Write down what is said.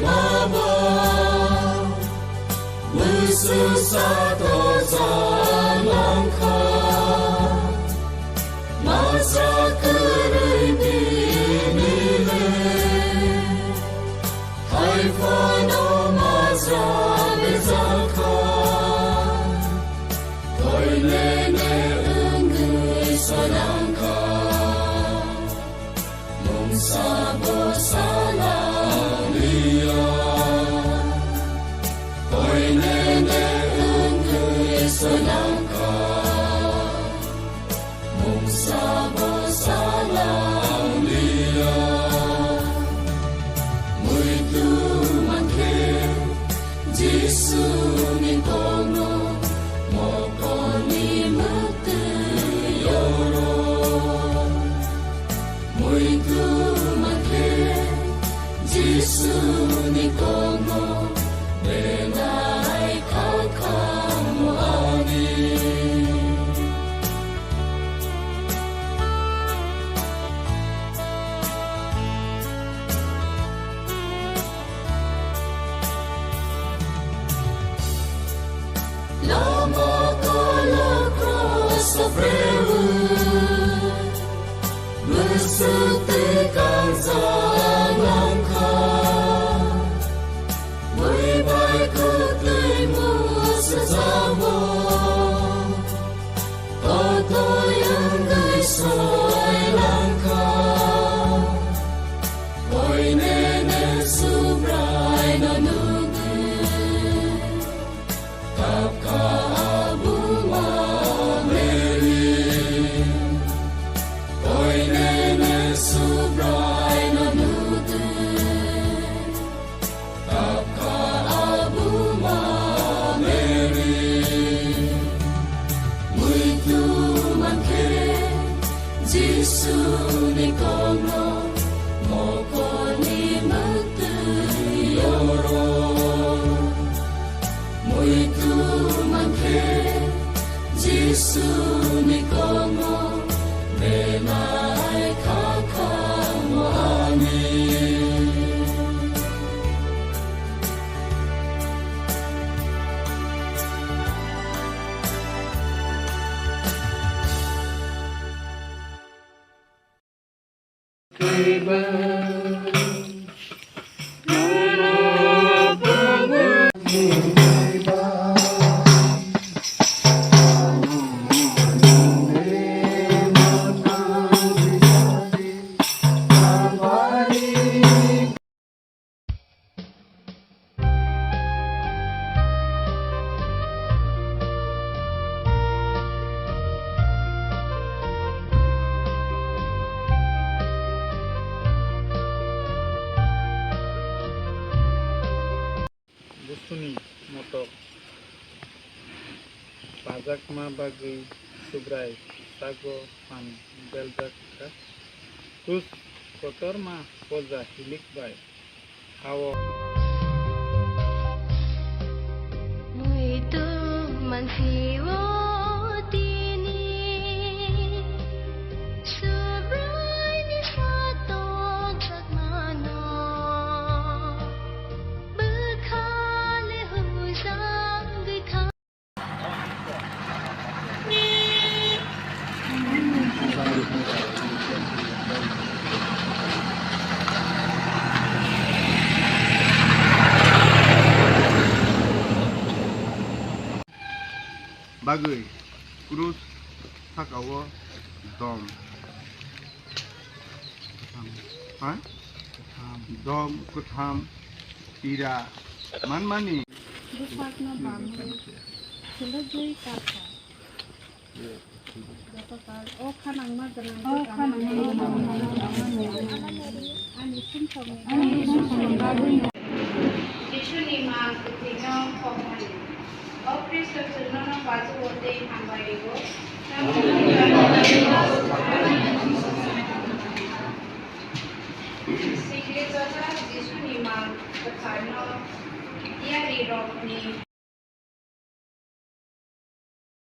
mama musuh satu zaman kau masa keribini le hai fano masa bezakan koi nene unggui salangkan mong sabo salang dia koi nene unggui salangkan mong sabo salang dia muito manke Giêsu ni kono moko ni mukti yoro muito manke Giêsu ni kono benai kau kamu ani lama kala cross sofreu bersetikan zaman kau muy baik kutimu sesama kata yang geisai langkah koi nene subrai nanugi kapka abu mameri koi nene subrai nanugi kapka abu mameri muito manke Giêsu ni kono moko ni mukti yoro muito manke Giêsu ni kono benai kakamu ani Busuni motor pajak ma bagi subrai sago pan beljak terus kotor ma poza hilik bai hawo Muito mansiwo tini subrai ni sato sakmano bekhale huzang githa Bagai kurus hakawo dom dom kutham tira manmani Bupatna Bangui, Sulajui Kaka. Oh, kanang maganang ani sumsong Jisu ni ma kutinga pokmani. O Kristo tunana bazu wote hambarigo.